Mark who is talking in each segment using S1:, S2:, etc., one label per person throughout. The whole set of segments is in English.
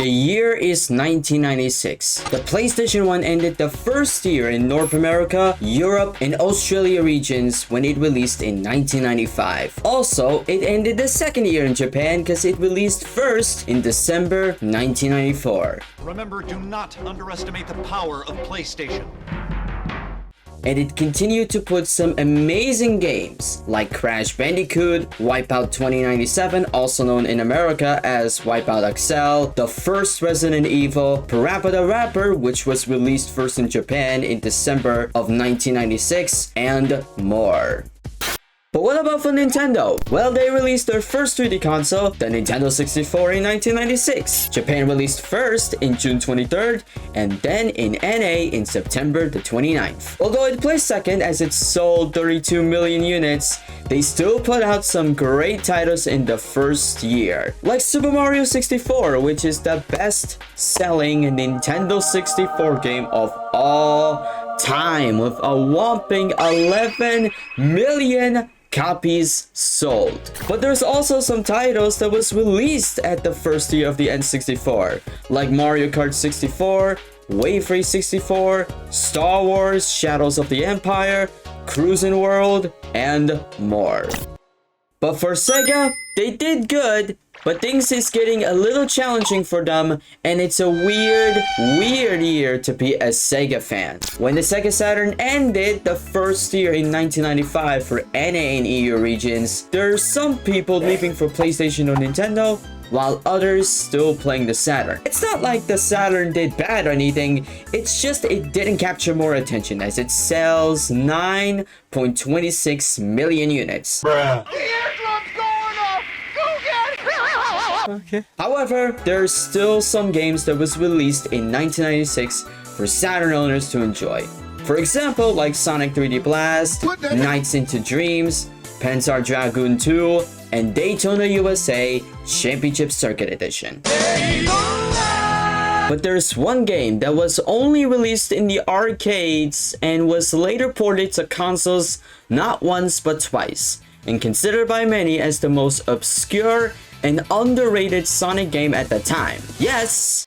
S1: The year is 1996. The PlayStation 1 ended the first year in North America, Europe, and Australia regions when it released in 1995. Also, it ended the second year in Japan because it released first in December 1994.
S2: Remember, do not underestimate the power of PlayStation.
S1: And it continued to put some amazing games like Crash Bandicoot, Wipeout 2097, also known in America as Wipeout XL, the first Resident Evil, Parappa the Rapper, which was released first in Japan in December of 1996, and more. But what about for Nintendo? Well, they released their first 3D console, the Nintendo 64, in 1996. Japan released first in June 23rd, and then in NA in September the 29th. Although it placed second as it sold 32 million units, they still put out some great titles in the first year. Like Super Mario 64, which is the best-selling Nintendo 64 game of all time, with a whopping 11 million copies sold. But there's also some titles that was released at the first year of the N64, like Mario Kart 64, Wave Race 64, Star Wars Shadows of the Empire, Cruisin' World, and more. But for Sega, they did good, but things is getting a little challenging for them, and it's a weird year to be a Sega fan. When the Sega Saturn ended the first year in 1995 for NA and EU regions, there are some people leaving for PlayStation or Nintendo, while others still playing the Saturn. It's not like the Saturn did bad or anything, it's just it didn't capture more attention as it sells 9.26 million units.
S3: Bruh.
S1: Okay. However, there's still some games that was released in 1996 for Saturn owners to enjoy. For example, like Sonic 3D Blast, Nights into Dreams, Panzer Dragoon 2, and Daytona USA Championship Circuit Edition. But there's one game that was only released in the arcades and was later ported to consoles not once but twice, and considered by many as the most obscure and underrated Sonic game at the time. Yes!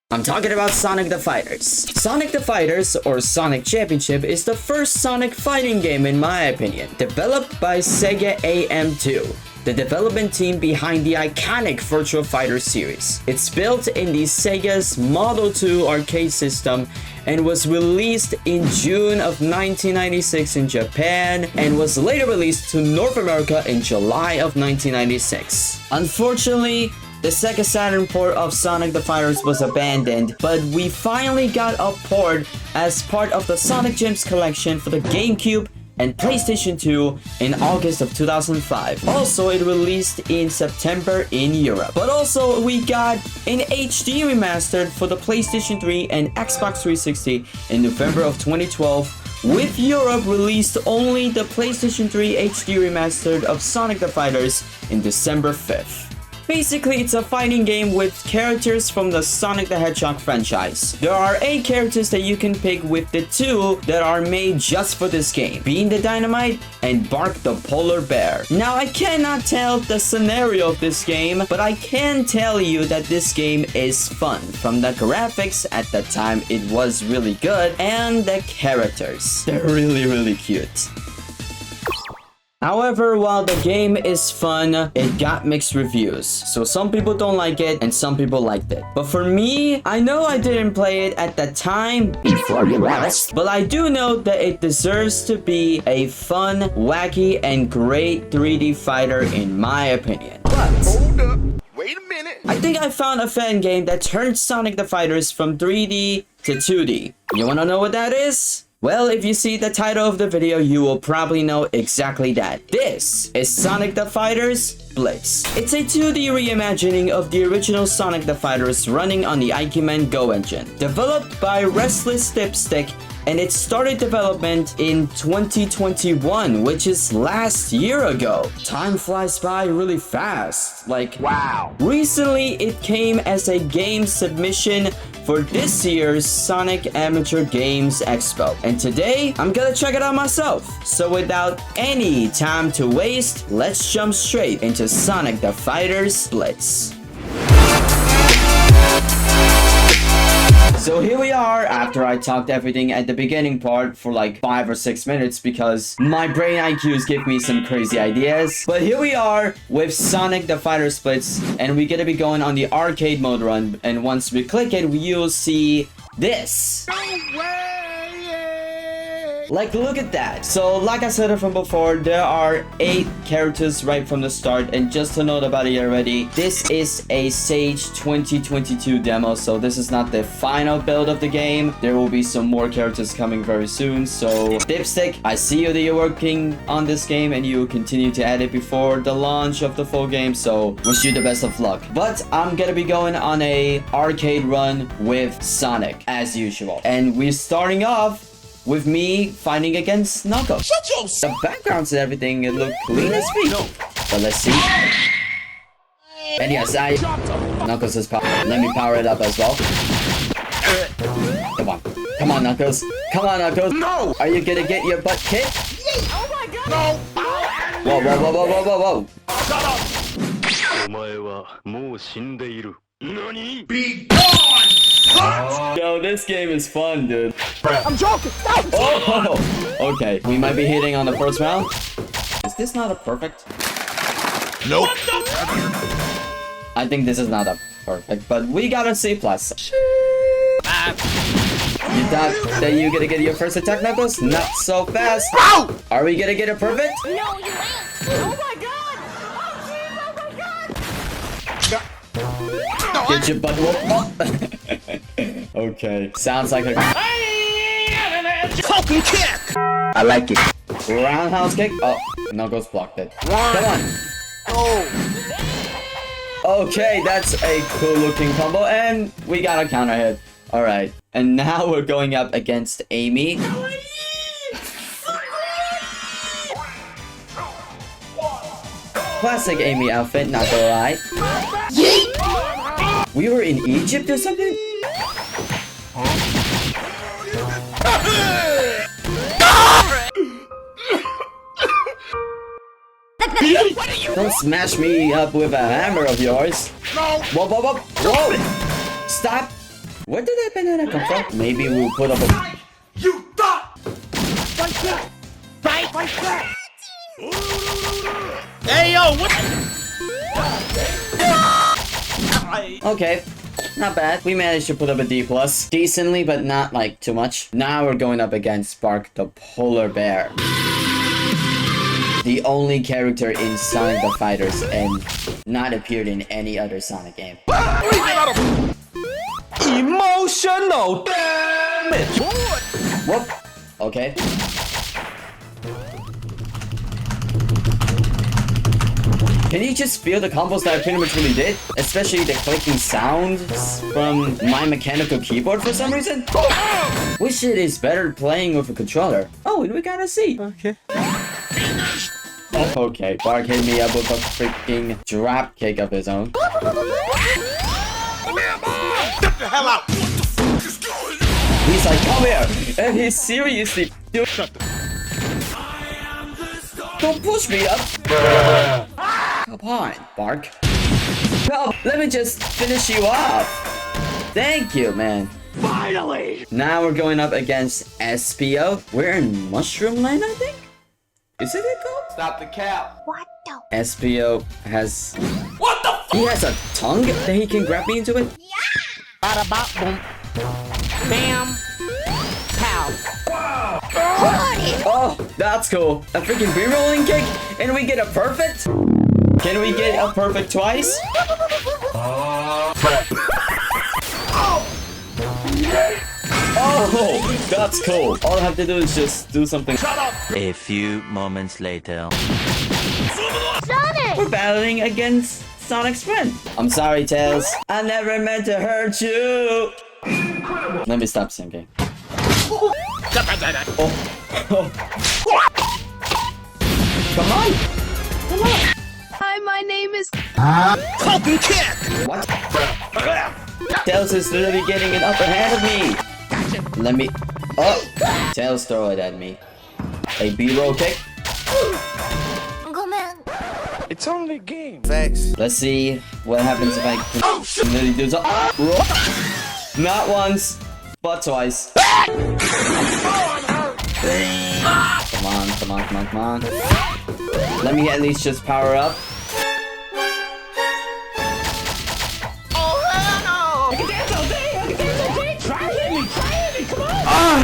S1: I'm talking about Sonic the Fighters. Sonic the Fighters, or Sonic Championship, is the first Sonic fighting game in my opinion, developed by Sega AM2, the development team behind the iconic Virtua Fighter series. It's built in the Sega's Model 2 arcade system and was released in June of 1996 in Japan and was later released to North America in July of 1996. Unfortunately, the Sega Saturn port of Sonic the Fighters was abandoned, but we finally got a port as part of the Sonic Gems collection for the GameCube and PlayStation 2 in August of 2005. Also, it released in September in Europe. But also, we got an HD remastered for the PlayStation 3 and Xbox 360 in November of 2012, with Europe released only the PlayStation 3 HD remastered of Sonic the Fighters in December 5th. Basically, it's a fighting game with characters from the Sonic the Hedgehog franchise. There are 8 characters that you can pick, with the 2 that are made just for this game, Bean the Dynamite and Bark the Polar Bear. Now, I cannot tell the scenario of this game, but I can tell you that this game is fun. From the graphics at the time, it was really good, and the characters, they're really cute. However, while the game is fun, it got mixed reviews. So some people don't like it and some people liked it. But for me, I know I didn't play it at the time before you asked, but I do know that it deserves to be a fun, wacky, and great 3D fighter in my opinion. But
S3: Hold up. Wait a minute.
S1: I think I found a fan game that turned Sonic the Fighters from 3D to 2D. You wanna know what that is? Well, if you see the title of the video, you will probably know exactly that. This is Sonic the Fighters BLITZ. It's a 2D reimagining of the original Sonic the Fighters running on the Ikemen Go engine. Developed by Restless Dipstick, and it started development in 2021, which is last year ago. Time flies by really fast. Like, wow. Recently, it came as a game submission for this year's Sonic Amateur Games Expo. And today, I'm gonna check it out myself. So without any time to waste, let's jump straight into Sonic the Fighters BLITZ. after I talked everything at the beginning part for like 5 or 6 minutes because my brain IQs give me some crazy ideas. But here we are with Sonic the Fighter Splits, and we're gonna be going on the arcade mode run, and once we click it, you'll see this.
S3: No way!
S1: Like, look at that. So, like I said from before, there are 8 characters right from the start. And just to note about it already, this is a Sage 2022 demo. So, this is not the final build of the game. There will be some more characters coming very soon. So, Dipstick, I see you that you're working on this game and you will continue to add it before the launch of the full game. So, wish you the best of luck. But I'm gonna be going on a arcade run with Sonic, as usual. And we're starting off with me fighting against Knuckles. The backgrounds and everything, it look clean as feet. But let's see. And yes, Knuckles is power. Let me power it up as well. Come on. Come on, Knuckles. Come on, Knuckles.
S3: No!
S1: Are you gonna get your butt kicked?
S4: Oh my god!
S3: No!
S1: Whoa, whoa, whoa, whoa, whoa, whoa, whoa.
S3: Shut up!
S5: お前はもう死んでいる。何？
S3: Be gone!
S1: Yo, this game is fun, dude.
S4: I'm joking! Stop!
S1: Oh, okay. We might be hitting on the first round. Is this not a perfect?
S3: Nope.
S1: I think this is not a perfect, but we got a C+. You thought that you're gonna get your first attack, Knuckles? Not so fast. Are we gonna get a perfect?
S4: No, you ain't! Oh my god! Oh jeez, oh my god!
S1: Get your butt whooped. Oh. Okay. Sounds like a
S3: Fucking kick!
S1: I like it. Roundhouse kick. Oh, Knuckles blocked it. Come on. Okay, that's a cool looking combo, and we got a counter hit. All right, and now we're going up against Amy. Classic Amy outfit, not gonna lie. We were in Egypt or something? Don't smash me up with a hammer of yours.
S3: No!
S1: Whoa, whoa, whoa, whoa! Stop! Where did that banana come from? Maybe we'll put up a...
S3: You thought!
S4: Right? Like that!
S3: Hey, yo, what?
S1: Okay, not bad. We managed to put up a D+. Decently, but not like too much. Now we're going up against Spark the Polar Bear. The only character in Sonic the Fighters and not appeared in any other Sonic game.
S3: Emotional damage!
S1: Whoop. Okay. Can you just feel the combos that I pretty much really did? Especially the clicking sounds from my mechanical keyboard for some reason? Wish it is better playing with a controller. Oh, and we got a C. Okay. Okay, Bark hit me up with a freaking drop kick of his own.
S3: Get the hell out!
S1: He's like, come here! And he's seriously doing... Don't push me up! Come on, Bark. No, let me just finish you off. Thank you, man.
S3: Finally!
S1: Now we're going up against SPO. We're in Mushroom Land, I think? Is it called?
S3: Stop the cap!
S4: What the?
S1: SPO has...
S3: What the f-
S1: He has a tongue that he can grab me into it?
S4: Bada bop boom. Bam. Pow.
S1: Oh, that's cool. A freaking re-rolling kick? And we get a perfect? Can we get a perfect twice? Oh, that's cool. All I have to do is just do something.
S3: Shut up!
S6: A few moments later.
S4: Sonic!
S1: We're battling against Sonic's friend. I'm sorry, Tails. I never meant to hurt you. Let me stop singing. Oh. Oh. Come on. Come on.
S4: Hi, my name is...
S3: Fucking kick!
S1: What? Tails is literally getting an upper hand of me. Let me... Oh! Tails throw it at me. A B-roll kick.
S3: It's only a game. Thanks.
S1: Let's see what happens if I can literally do something. Not once, But twice. Come on, come on, come on, come on. Let me at least just power up.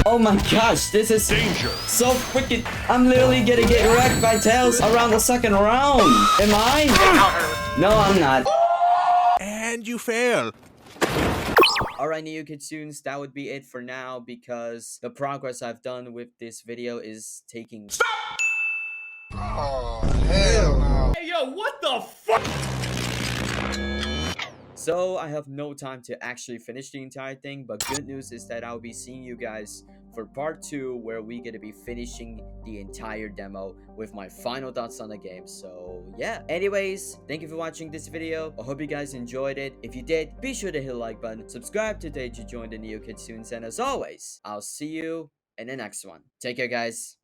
S1: Oh my gosh, this is so freaking... I'm literally gonna get wrecked by Tails around the second round. Am I? No, I'm not.
S3: And you fail.
S1: Alright, Neo Kitsunes, that would be it for now because the progress I've done with this video is taking...
S3: Oh, hell no.
S7: Hey, yo, what the fuck?
S1: So I have no time to actually finish the entire thing, but good news is that I'll be seeing you guys for part 2 where we're gonna be finishing the entire demo with my final thoughts on the game. So yeah, anyways, thank you for watching this video. I hope you guys enjoyed it. If you did, be sure to hit the like button, subscribe today to join the Neo Kitsunes, and as always, I'll see you in the next one. Take care, guys.